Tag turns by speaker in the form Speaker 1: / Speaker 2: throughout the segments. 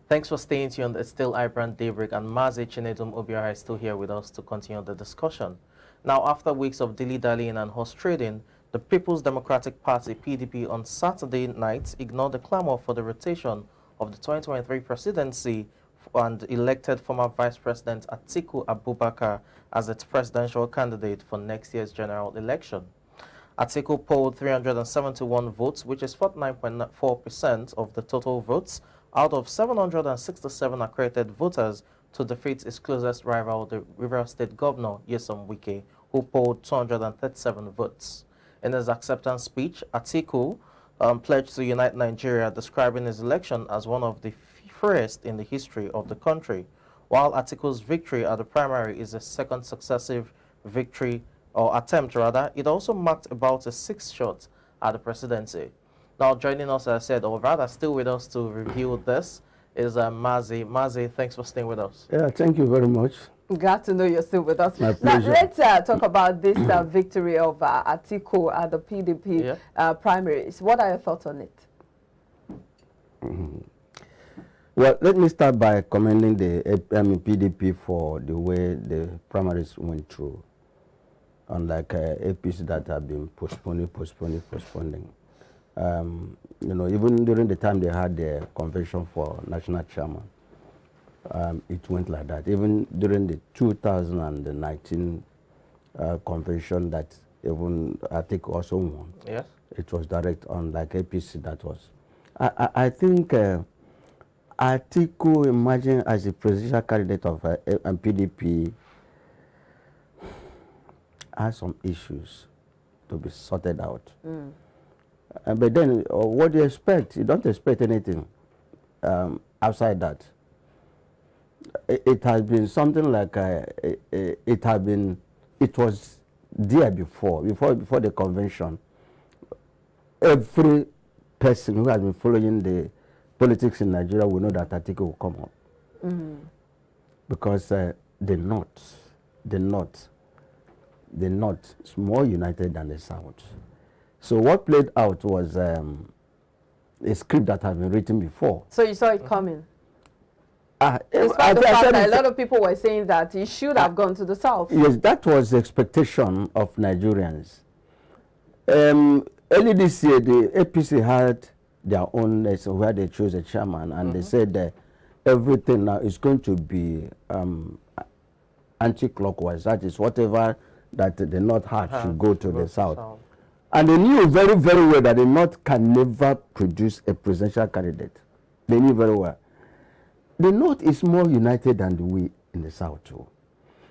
Speaker 1: Thanks for staying tuned. It's still iBrandTV, and Mazi Chinedum Obiora is still here with us to continue the discussion. Now, after weeks of dilly-dallying and horse trading, the People's Democratic Party, PDP, on Saturday night ignored the clamor for the rotation of the 2023 presidency and elected former Vice President Atiku Abubakar as its presidential candidate for next year's general election. Atiku polled 371 votes, which is 49.4% of the total votes, out of 767 accredited voters, to defeat his closest rival, the Rivers State Governor, Nyesom Wike, who polled 237 votes. In his acceptance speech, Atiku pledged to unite Nigeria, describing his election as one of the freest in the history of the country. While Atiku's victory at the primary is a second successive victory, or attempt rather, it also marked about a sixth shot at the presidency. Now, joining us, as I said, or rather still with us to review this, is Mazi. Mazi, thanks for staying with us.
Speaker 2: Yeah, thank you very much.
Speaker 3: Glad to know you're still with us.
Speaker 2: My pleasure.
Speaker 3: Now, let's talk about this victory of Atiku at the PDP primaries. What are your thoughts on it?
Speaker 2: Well, let me start by commending the PDP for the way the primaries went through, unlike APC that have been postponing. You know, even during the time they had the convention for national chairman, it went like that. Even during the 2019 convention that even Atiku also won,
Speaker 1: Yes,
Speaker 2: it was direct, unlike APC that was. I think Atiku emerging as a presidential candidate of PDP has some issues to be sorted out. But then, what do you expect? You don't expect anything outside that. It has been something like it was there before the convention. Every person who has been following the politics in Nigeria will know that Atiku will come up. Because the North is more united than the South. So what played out was a script that had been written before.
Speaker 3: So you saw it coming?
Speaker 2: Despite
Speaker 3: the fact that a lot of people were saying that he should have gone to the South.
Speaker 2: Yes, that was the expectation of Nigerians. Early this year, the APC had their own where they chose a chairman, and they said that everything now is going to be anti-clockwise. That is, whatever that the North had should go to the South. And they knew very, very well that the North can never produce a presidential candidate. They knew very well. The North is more united than we in the South too.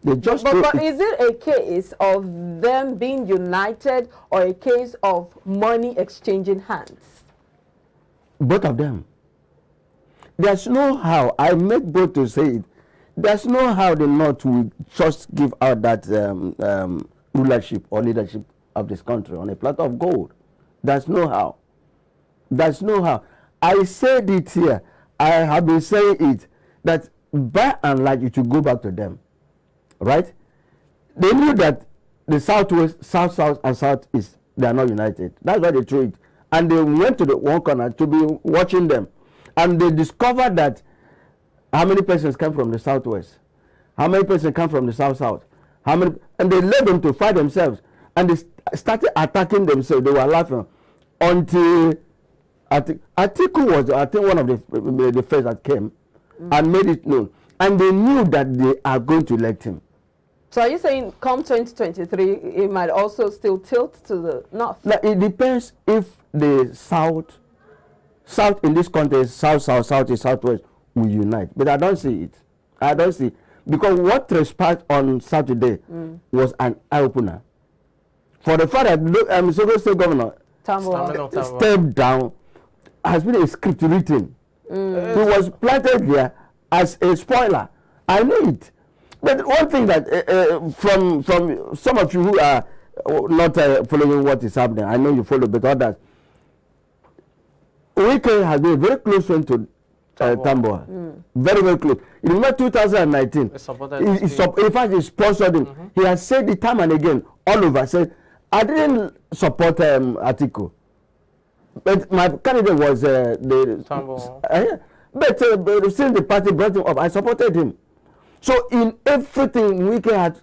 Speaker 2: They just
Speaker 3: but is it a case of them being united or a case of money exchanging hands?
Speaker 2: Both of them. There's no how, I make both to say it, there's no how the North will just give out that rulership or leadership of this country on a platter of gold. There's no how. There's no how. I said it here, I have been saying it, that by and large it will go back to them. Right? They knew that the Southwest, South and Southeast, they are not united. That's why they threw it. And they went to the one corner to be watching them. And they discovered that how many persons come from the Southwest? How many persons come from the South? How many? And they led them to fight themselves. And they started attacking themselves. They were laughing until Atiku was, I think, one of the first that came and made it known. And they knew that they are going to elect him.
Speaker 3: So are you saying come 2023, it might also still tilt to the North?
Speaker 2: Now, it depends if the South in this context, South, Southeast, Southwest will unite. But I don't see it. I don't see it. Because what transpired on Saturday was an eye-opener. For the fact that Sokoto State Governor stepped down, has been a script written. He was planted there as a spoiler. I know it. But one thing that from some of you who are not following what is happening, I know you follow, but others, Wike has been a very close friend to Tamboa. Very, very close. You remember 2019? In fact, he sponsored him. He has said it time and again, all over, said, I didn't support Atiku. But my candidate was But since the party brought him up, I supported him. So in everything, Wike had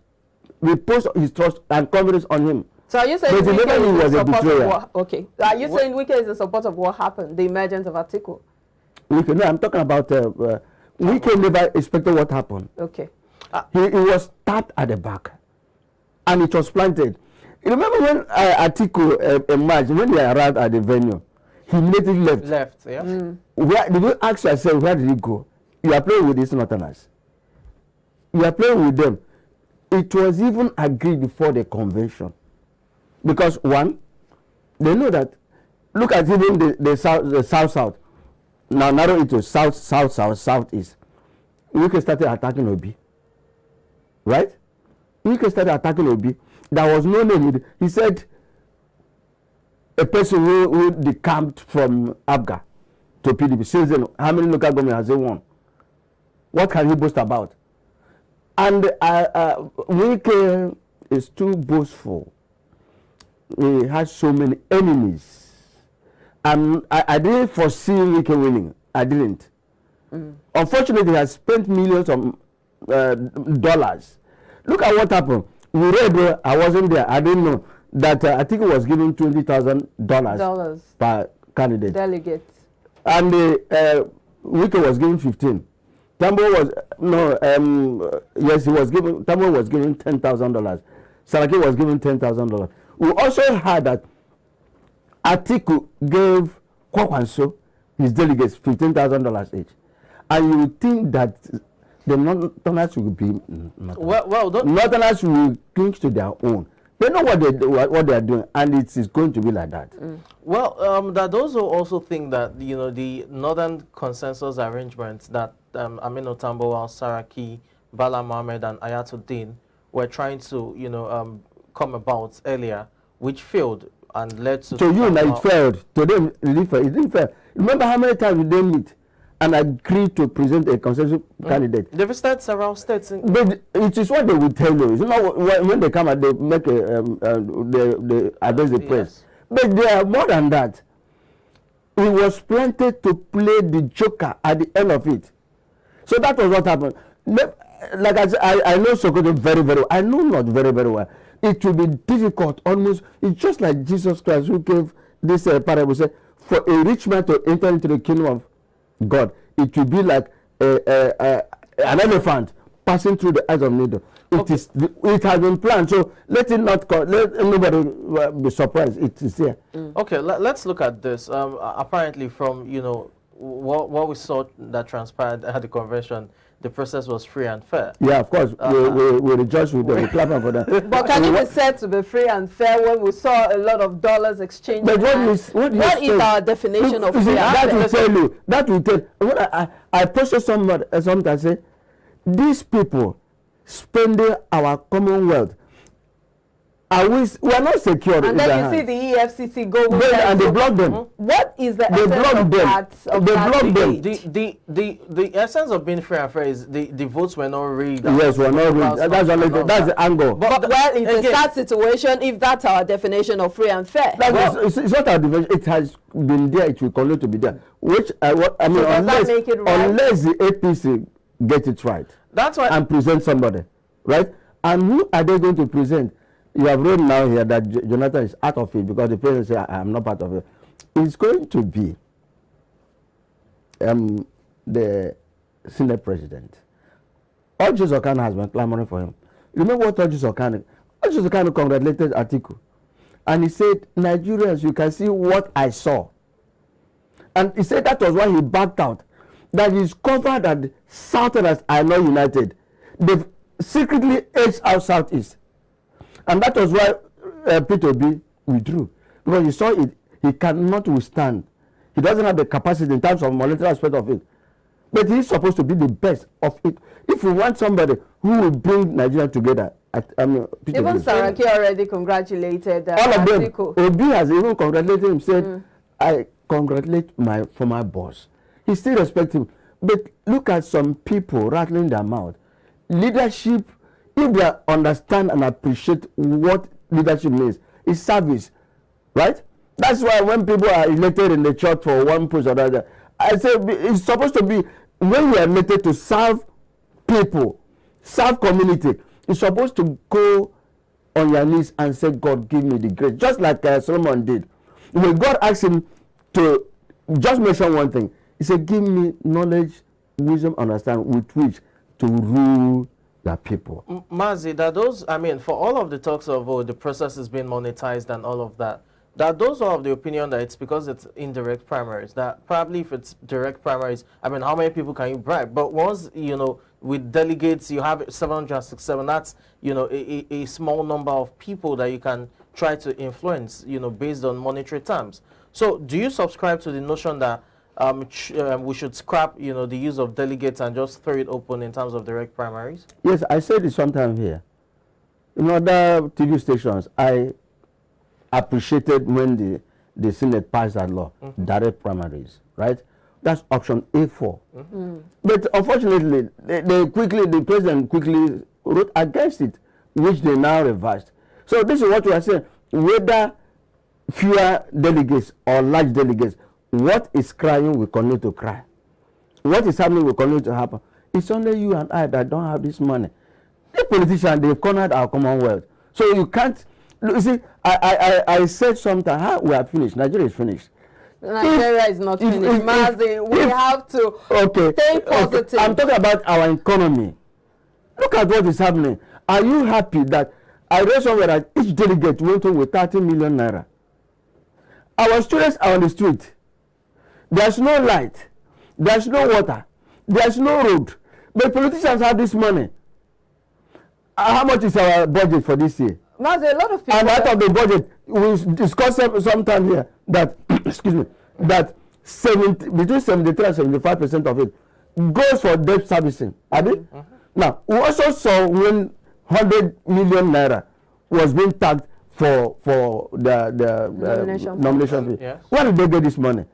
Speaker 2: reposed his trust and confidence on him.
Speaker 3: So are you saying
Speaker 2: But
Speaker 3: Wike
Speaker 2: remember, he
Speaker 3: is
Speaker 2: was
Speaker 3: in
Speaker 2: a
Speaker 3: support
Speaker 2: betrayer.
Speaker 3: of what? Okay. Are you saying Wike is in support of what happened, the emergence of Atiku?
Speaker 2: Wike, no, I'm talking about Wike never expected what happened.
Speaker 3: Okay.
Speaker 2: He was stabbed at the back, and it was planted. You remember when Atiku emerged, when they arrived at the venue, he immediately left.
Speaker 1: Left, yeah.
Speaker 2: Where did you ask yourself, where did he go? You are playing with these Northerners. You are playing with them. It was even agreed before the convention. Because one, they know that, look at even the south. Now narrow it to southeast. Wike started attacking Obi. Right? Wike started attacking Obi. There was no name. He said a person who decamped from Abga to PDP. Since then, how many local government has he won? What can he boast about? And Wike is too boastful. He has so many enemies. And I didn't foresee Wike winning. I didn't. Unfortunately, he has spent millions of dollars. Look at what happened. We read, I wasn't there. I didn't know that I think it was given $20,000 per candidate.
Speaker 3: Delegates.
Speaker 2: And Wike was given 15. Tambo was yes, he was given. Tambo was given $10,000. Saraki was given $10,000. We also heard that Atiku gave Kwakwanso, his delegates, $15,000 each, and you would think that the Northerners will be Northerners will cling to their own. They know what they are doing, and it is going to be like that.
Speaker 1: Well, that those who also think that the Northern Consensus arrangements that Aminu Tambuwal, Saraki, Bala Mohammed, and Ayatuddin were trying to come about earlier, which failed and led to.
Speaker 2: To you, it failed. To them, it didn't fail. Remember how many times did they meet and agreed to present a consensus candidate?
Speaker 1: They've visited several states.
Speaker 2: But it is what they will tell you. You know, when they come and they make they address the press. But they are more than that. He was planted to play the joker at the end of it. So that was what happened. Like I know Sokoto very, very well. I know not very, very well. It will be difficult, almost. It's just like Jesus Christ who gave this parable. Say, for a rich man to enter into the kingdom of God, it will be like an elephant passing through the eyes of needle. It has been planned, so let nobody be surprised. It is here.
Speaker 1: Okay, let's look at this. Apparently, from what we saw that transpired at the convention, the process was free and fair.
Speaker 2: Yeah, of course. We rejoice with them. We clap for them.
Speaker 3: But can it be said to be free and fair when we saw a lot of dollars exchanged?
Speaker 2: But what is
Speaker 3: our definition of free and
Speaker 2: that
Speaker 3: fair?
Speaker 2: will tell you. That will tell. What I posted something I say, these people spending our commonwealth. We are not secure.
Speaker 3: And then you see the EFCC go with
Speaker 2: and they block them.
Speaker 3: What is the essence of that?
Speaker 1: The essence of being free and fair is the votes were not rigged.
Speaker 2: Yes, were not rigged. That's the angle.
Speaker 3: But it's a sad situation if that's our definition of free and fair.
Speaker 2: It's not our definition. It has been there. It will continue to be there. Which unless the APC get it right,
Speaker 1: that's why,
Speaker 2: and present somebody, right? And who are they going to present? You have read now here that Jonathan is out of it because the president said, I am not part of it. It's going to be the Senate president. Orji Zokano has been clamoring for him. Remember what Orji Zokano congratulated Atiku. And he said, Nigerians, you can see what I saw. And he said that was why he backed out. That he's covered that Southerners are not united. They've secretly edged out Southeast. And that was why P2B withdrew. Because he saw it, he cannot withstand. He doesn't have the capacity in terms of monetary aspect of it. But he's supposed to be the best of it. If we want somebody who will bring Nigeria together,
Speaker 3: even Saraki already congratulated
Speaker 2: all of them.
Speaker 3: Atiku.
Speaker 2: Obi has even congratulated him, said, I congratulate my former boss. He still respects him. But look at some people rattling their mouth. Leadership, if they understand and appreciate what leadership means, is service, right? That's why when people are elected in the church for one post or another, I say it's supposed to be when you are elected to serve people, serve community. You're supposed to go on your knees and say, God, give me the grace. Just like Solomon did. When God asked him to just mention one thing, he said, give me knowledge, wisdom, understanding with which to rule the people.
Speaker 1: Mazi, that those, I mean, for all of the talks of the process is being monetized and all of that, that those are of the opinion that it's because it's indirect primaries, that probably if it's direct primaries, I mean, how many people can you bribe? But once, you know, with delegates, you have 767, that's, you know, a small number of people that you can try to influence, you know, based on monetary terms. So do you subscribe to the notion that we should scrap, you know, the use of delegates and just throw it open in terms of direct primaries?
Speaker 2: Yes, I said it sometime here. In other TV stations, I appreciated when the Senate passed that law, direct primaries, right? That's option A4. But unfortunately, the president quickly wrote against it, which they now reversed. So this is what we are saying. Whether fewer delegates or large delegates, what is crying will continue to cry. What is happening will continue to happen. It's only you and I that don't have this money. The politicians, they've cornered our Commonwealth. So you can't, you see, I said sometime, we are finished, Nigeria is finished.
Speaker 3: Nigeria is not finished. Mazi, we have to stay positive.
Speaker 2: Okay. I'm talking about our economy. Look at what is happening. Are you happy that I read somewhere that each delegate went home with 30 million naira? Our students are on the street. There's no light. There's no water. There's no road. But politicians have this money. How much is our budget for this year?
Speaker 3: Mazi, a lot of people.
Speaker 2: And out of the budget, we discussed sometime here that, excuse me, that between 73 and 75% of it goes for debt servicing. Now, we also saw when 100 million naira was being tagged for the nomination fee.
Speaker 1: Yes.
Speaker 2: Where did they get this money?